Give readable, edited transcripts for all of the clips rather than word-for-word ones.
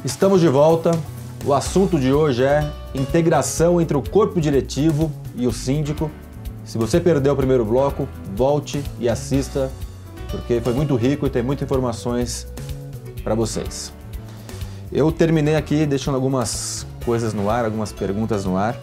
Estamos de volta. O assunto de hoje é integração entre o corpo diretivo e o síndico. Se você perdeu o primeiro bloco, volte e assista, porque foi muito rico e tem muitas informações para vocês. Eu terminei aqui deixando algumas coisas no ar, algumas perguntas no ar,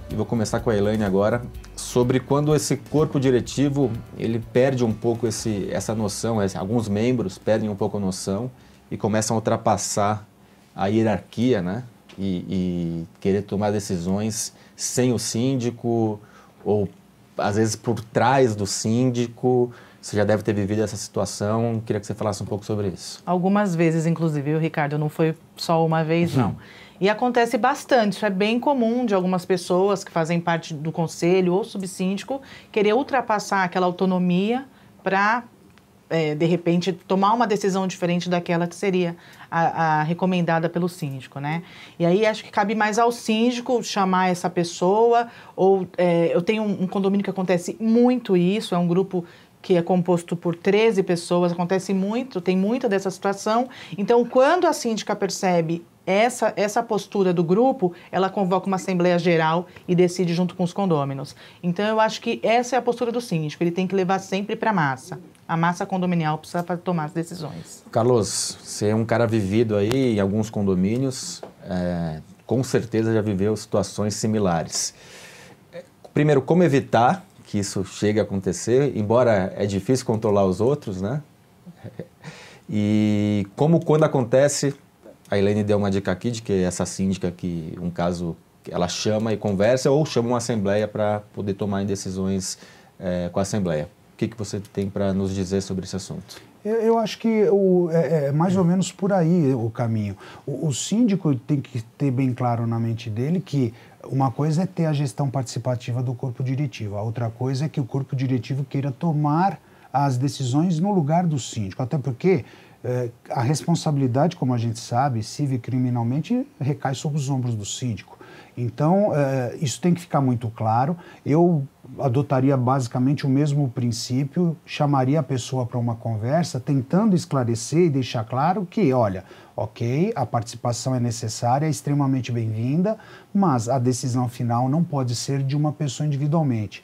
e vou começar com a Elaine agora, sobre quando esse corpo diretivo ele perde um pouco essa noção, alguns membros perdem um pouco a noção e começam a ultrapassar a hierarquia, né? E querer tomar decisões sem o síndico ou às vezes por trás do síndico. Você já deve ter vivido essa situação, queria que você falasse um pouco sobre isso. Algumas vezes, inclusive, Ricardo, não foi só uma vez, não. E acontece bastante, isso é bem comum de algumas pessoas que fazem parte do conselho ou subsíndico querer ultrapassar aquela autonomia para, de repente, tomar uma decisão diferente daquela que seria a recomendada pelo síndico, né? E aí acho que cabe mais ao síndico chamar essa pessoa, ou eu tenho um condomínio que acontece muito isso, é um grupo que é composto por 13 pessoas, acontece muito, tem muita dessa situação. Então, quando a síndica percebe essa postura do grupo, ela convoca uma assembleia geral e decide junto com os condôminos. Então, eu acho que essa é a postura do síndico, ele tem que levar sempre para a massa. A massa condominial precisa tomar as decisões. Carlos, você é um cara vivido aí em alguns condomínios, com certeza já viveu situações similares. Primeiro, como evitar que isso chegue a acontecer, embora é difícil controlar os outros, né? E como quando acontece, a Elaine deu uma dica aqui de que essa síndica que, um caso, ela chama e conversa ou chama uma assembleia para poder tomar decisões com a assembleia. O que você tem para nos dizer sobre esse assunto? Eu acho que é mais ou menos por aí o caminho. O síndico tem que ter bem claro na mente dele que uma coisa é ter a gestão participativa do corpo diretivo, a outra coisa é que o corpo diretivo queira tomar as decisões no lugar do síndico, até porque a responsabilidade, como a gente sabe, civil e criminalmente, recai sobre os ombros do síndico. Então, isso tem que ficar muito claro. Eu adotaria basicamente o mesmo princípio, chamaria a pessoa para uma conversa, tentando esclarecer e deixar claro que, olha, ok, a participação é necessária, é extremamente bem-vinda, mas a decisão final não pode ser de uma pessoa individualmente.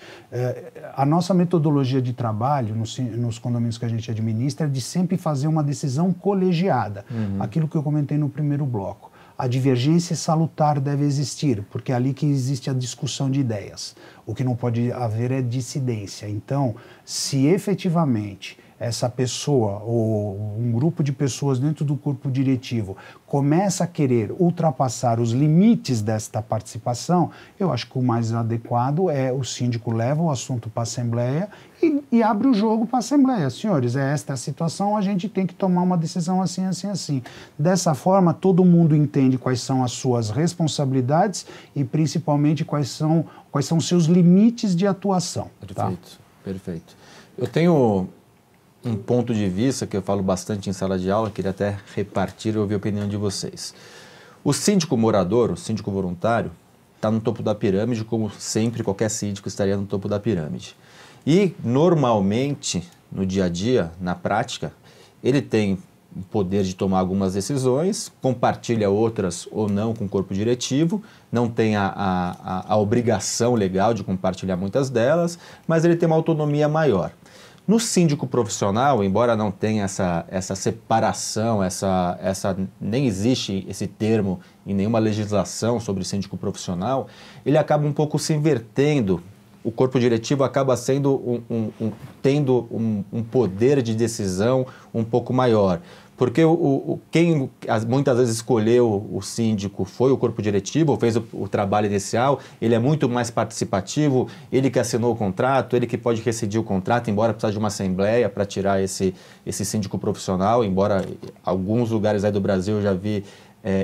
A nossa metodologia de trabalho nos condomínios que a gente administra é de sempre fazer uma decisão colegiada, aquilo que eu comentei no primeiro bloco. A divergência salutar deve existir, porque é ali que existe a discussão de ideias. O que não pode haver é dissidência. Então, se efetivamente essa pessoa ou um grupo de pessoas dentro do corpo diretivo começa a querer ultrapassar os limites desta participação, eu acho que o mais adequado é o síndico leva o assunto para a assembleia e abre o jogo para a assembleia. Senhores, esta é a situação, a gente tem que tomar uma decisão assim, assim, assim. Dessa forma, todo mundo entende quais são as suas responsabilidades e principalmente quais são os seus limites de atuação. Perfeito, tá? Perfeito. Eu tenho um ponto de vista que eu falo bastante em sala de aula, queria até repartir e ouvir a opinião de vocês. O síndico morador, o síndico voluntário, está no topo da pirâmide, como sempre qualquer síndico estaria no topo da pirâmide. E, normalmente, no dia a dia, na prática, ele tem o poder de tomar algumas decisões, compartilha outras ou não com o corpo diretivo, não tem a obrigação legal de compartilhar muitas delas, mas ele tem uma autonomia maior. No síndico profissional, embora não tenha essa separação, nem existe esse termo em nenhuma legislação sobre síndico profissional, ele acaba um pouco se invertendo. O corpo diretivo acaba sendo tendo um poder de decisão um pouco maior. Porque quem muitas vezes escolheu o síndico foi o corpo diretivo, fez o trabalho inicial, ele é muito mais participativo, ele que assinou o contrato, ele que pode rescindir o contrato, embora precise de uma assembleia para tirar esse síndico profissional, embora alguns lugares aí do Brasil eu já vi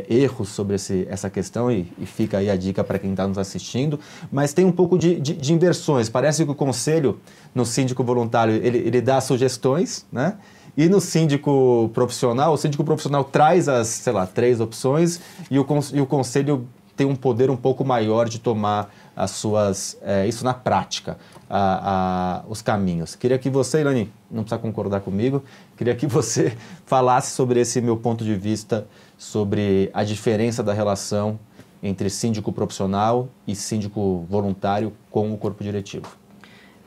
erros sobre essa questão e fica aí a dica para quem está nos assistindo, mas tem um pouco de inversões. Parece que o conselho, no síndico voluntário, ele dá sugestões, né? E no síndico profissional, o síndico profissional traz as, 3 opções e o conselho tem um poder um pouco maior de tomar as suas, isso na prática, os caminhos. Queria que você, Elaine, não precisa concordar comigo, queria que você falasse sobre esse meu ponto de vista, sobre a diferença da relação entre síndico profissional e síndico voluntário com o corpo diretivo.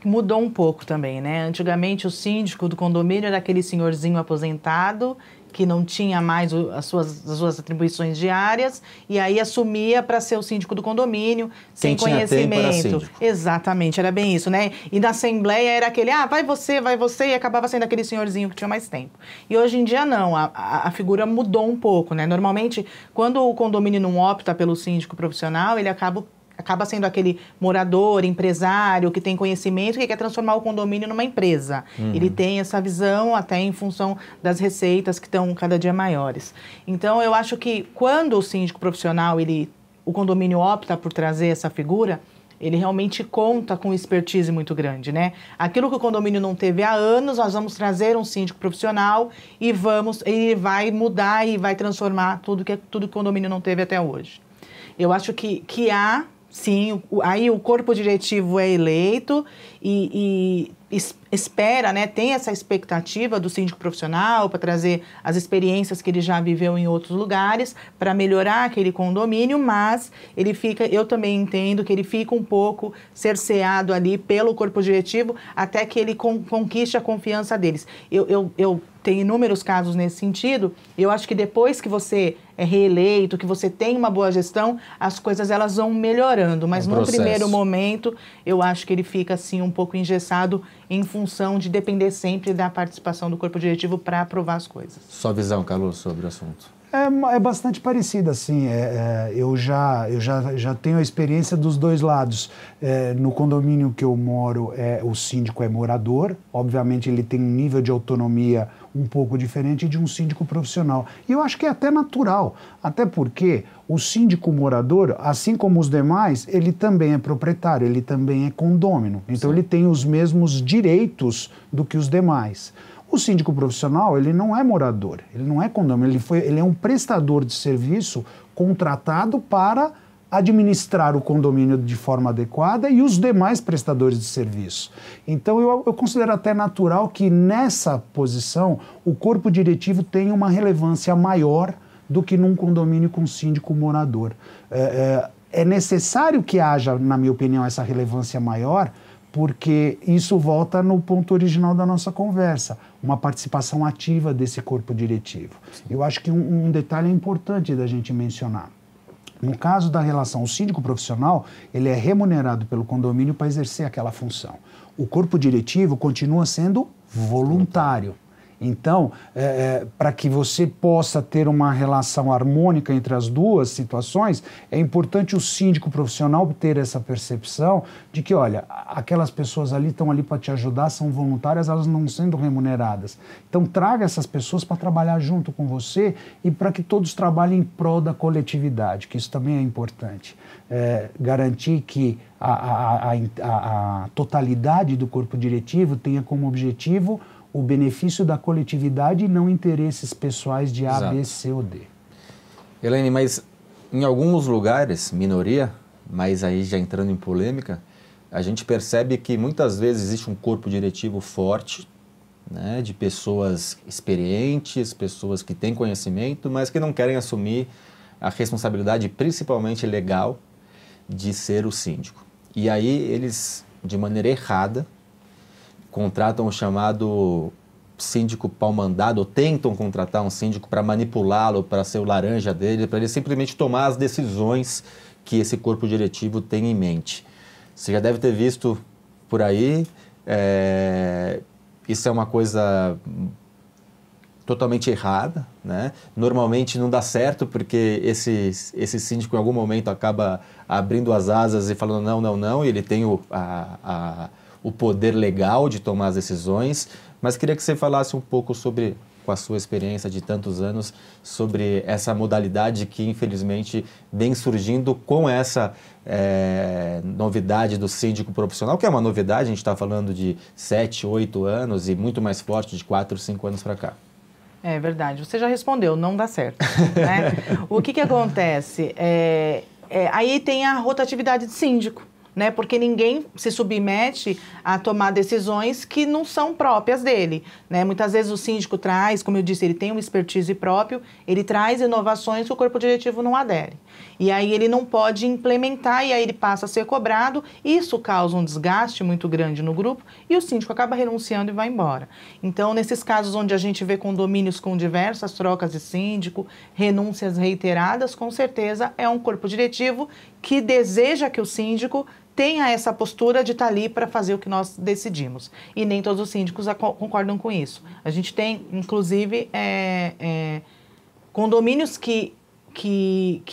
Mudou um pouco também, né? Antigamente o síndico do condomínio era aquele senhorzinho aposentado que não tinha mais as suas atribuições diárias e aí assumia para ser o síndico do condomínio, sem conhecimento. Exatamente, era bem isso, né? E na assembleia era aquele, vai você, e acabava sendo aquele senhorzinho que tinha mais tempo. E hoje em dia não, a figura mudou um pouco, né? Normalmente, quando o condomínio não opta pelo síndico profissional, ele acaba sendo aquele morador, empresário, que tem conhecimento, que quer transformar o condomínio numa empresa. Ele tem essa visão até em função das receitas que estão cada dia maiores. Então, eu acho que quando o síndico profissional, o condomínio opta por trazer essa figura, ele realmente conta com expertise muito grande, né? Aquilo que o condomínio não teve há anos, nós vamos trazer um síndico profissional e ele vai mudar e vai transformar tudo que o condomínio não teve até hoje. Eu acho que há... Sim, aí o corpo diretivo é eleito e espera, né, tem essa expectativa do síndico profissional para trazer as experiências que ele já viveu em outros lugares para melhorar aquele condomínio, mas eu também entendo que ele fica um pouco cerceado ali pelo corpo diretivo até que ele conquiste a confiança deles. Eu tenho inúmeros casos nesse sentido. Eu acho que depois que você é reeleito, que você tem uma boa gestão, as coisas elas vão melhorando. Mas num primeiro momento, eu acho que ele fica assim um pouco engessado em função de depender sempre da participação do corpo diretivo para aprovar as coisas. Sua visão, Carlos, sobre o assunto? É bastante parecida, assim. Eu já tenho a experiência dos dois lados. No condomínio que eu moro, o síndico é morador. Obviamente, ele tem um nível de autonomia um pouco diferente de um síndico profissional. E eu acho que é até natural, até porque o síndico morador, assim como os demais, ele também é proprietário, ele também é condômino. Então, ele tem os mesmos direitos do que os demais. O síndico profissional, ele não é morador, ele não é condômino, ele é um prestador de serviço contratado para administrar o condomínio de forma adequada e os demais prestadores de serviço. Então, eu considero até natural que nessa posição o corpo diretivo tenha uma relevância maior do que num condomínio com síndico morador. É necessário que haja, na minha opinião, essa relevância maior, porque isso volta no ponto original da nossa conversa, uma participação ativa desse corpo diretivo. Eu acho que um detalhe importante da gente mencionar. No caso da relação, o síndico profissional, ele é remunerado pelo condomínio para exercer aquela função. O corpo diretivo continua sendo voluntário. Então, para que você possa ter uma relação harmônica entre as duas situações, é importante o síndico profissional ter essa percepção de que, olha, aquelas pessoas ali estão ali para te ajudar, são voluntárias, elas não sendo remuneradas. Então, traga essas pessoas para trabalhar junto com você e para que todos trabalhem em prol da coletividade, que isso também é importante. Garantir que a totalidade do corpo diretivo tenha como objetivo o benefício da coletividade e não interesses pessoais de A, B, C ou D. Elaine, mas em alguns lugares, minoria, mas aí já entrando em polêmica, a gente percebe que muitas vezes existe um corpo diretivo forte, né, de pessoas experientes, pessoas que têm conhecimento, mas que não querem assumir a responsabilidade, principalmente legal, de ser o síndico. E aí eles, de maneira errada, contratam o chamado síndico pau-mandado, ou tentam contratar um síndico para manipulá-lo, para ser o laranja dele, para ele simplesmente tomar as decisões que esse corpo diretivo tem em mente. Você já deve ter visto por aí, isso é uma coisa totalmente errada, né? Normalmente não dá certo, porque esse síndico em algum momento acaba abrindo as asas e falando não, não, não, e ele tem o poder legal de tomar as decisões, mas queria que você falasse um pouco sobre, com a sua experiência de tantos anos, sobre essa modalidade que infelizmente vem surgindo com essa novidade do síndico profissional, que é uma novidade, a gente está falando de 7, 8 anos e muito mais forte de 4, 5 anos para cá. É verdade, você já respondeu, não dá certo, né? O que acontece? Aí tem a rotatividade de síndico, né? Porque ninguém se submete a tomar decisões que não são próprias dele, né? Muitas vezes o síndico traz, como eu disse, ele tem um expertise próprio, ele traz inovações que o corpo diretivo não adere. E aí ele não pode implementar e aí ele passa a ser cobrado. Isso causa um desgaste muito grande no grupo e o síndico acaba renunciando e vai embora. Então, nesses casos onde a gente vê condomínios com diversas trocas de síndico, renúncias reiteradas, com certeza é um corpo diretivo que deseja que o síndico tenha essa postura de estar ali para fazer o que nós decidimos. E nem todos os síndicos concordam com isso. A gente tem, inclusive, condomínios que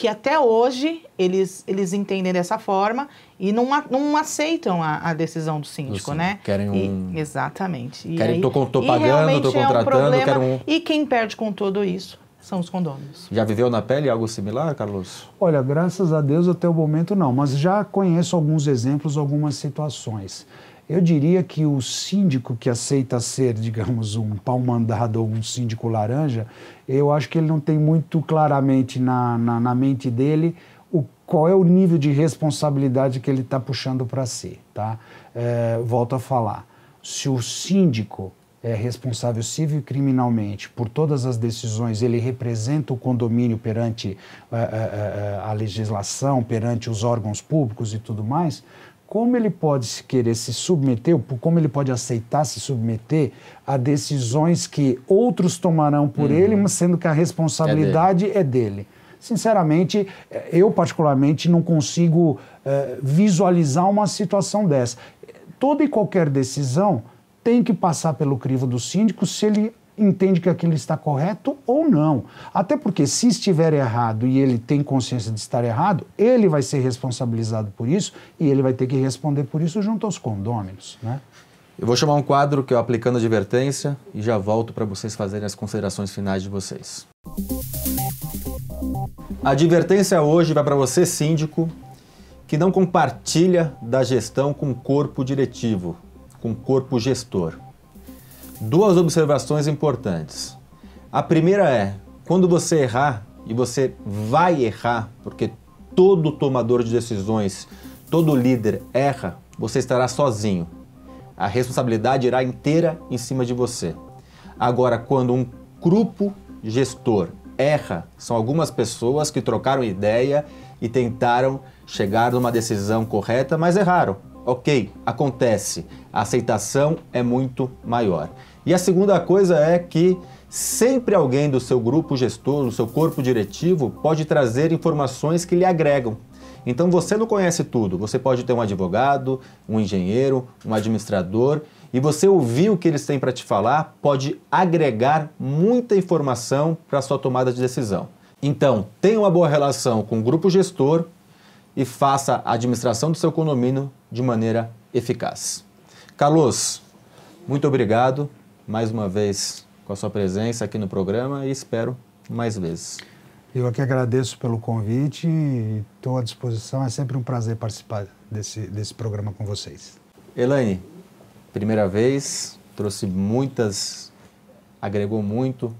até hoje eles entendem dessa forma e não aceitam a decisão do síndico, né? Querem exatamente. Querem, tô pagando, tô contratando, quero um... E quem perde com tudo isso são os condôminos. Já viveu na pele algo similar, Carlos? Olha, graças a Deus até o momento não, mas já conheço alguns exemplos, algumas situações. Eu diria que o síndico que aceita ser, digamos, um pau-mandado ou um síndico laranja, eu acho que ele não tem muito claramente na mente dele qual é o nível de responsabilidade que ele está puxando para si, tá? Volto a falar, se o síndico é responsável civil e criminalmente por todas as decisões, ele representa o condomínio perante a legislação, perante os órgãos públicos e tudo mais, como ele pode querer se submeter, como ele pode aceitar se submeter a decisões que outros tomarão por ele, mas sendo que a responsabilidade é dele. Sinceramente, eu particularmente não consigo visualizar uma situação dessa. Toda e qualquer decisão tem que passar pelo crivo do síndico se ele entende que aquilo está correto ou não. Até porque se estiver errado e ele tem consciência de estar errado, ele vai ser responsabilizado por isso e ele vai ter que responder por isso junto aos condôminos, né? Eu vou chamar um quadro que é o Aplicando Advertência e já volto para vocês fazerem as considerações finais de vocês. A advertência hoje vai para você, síndico, que não compartilha da gestão com o corpo diretivo, com o corpo gestor. Duas observações importantes. A primeira é, quando você errar, e você vai errar, porque todo tomador de decisões, todo líder erra, você estará sozinho. A responsabilidade irá inteira em cima de você. Agora, quando um grupo gestor erra, são algumas pessoas que trocaram ideia e tentaram chegar numa decisão correta, mas erraram. Ok, acontece. A aceitação é muito maior. E a segunda coisa é que sempre alguém do seu grupo gestor, do seu corpo diretivo, pode trazer informações que lhe agregam. Então você não conhece tudo, você pode ter um advogado, um engenheiro, um administrador, e você ouvir o que eles têm para te falar pode agregar muita informação para a sua tomada de decisão. Então, tenha uma boa relação com o grupo gestor e faça a administração do seu condomínio de maneira eficaz. Carlos, muito obrigado mais uma vez com a sua presença aqui no programa e espero mais vezes. Eu aqui agradeço pelo convite e estou à disposição. É sempre um prazer participar desse programa com vocês. Elaine, primeira vez, trouxe agregou muito,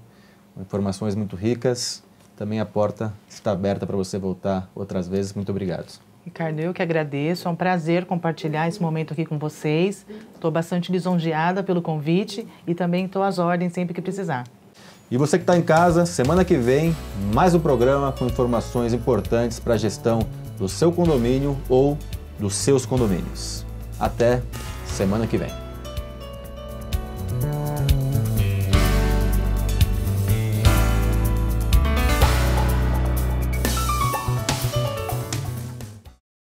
informações muito ricas. Também a porta está aberta para você voltar outras vezes. Muito obrigado. Ricardo, eu que agradeço. É um prazer compartilhar esse momento aqui com vocês. Estou bastante lisonjeada pelo convite e também estou às ordens sempre que precisar. E você que está em casa, semana que vem, mais um programa com informações importantes para a gestão do seu condomínio ou dos seus condomínios. Até semana que vem.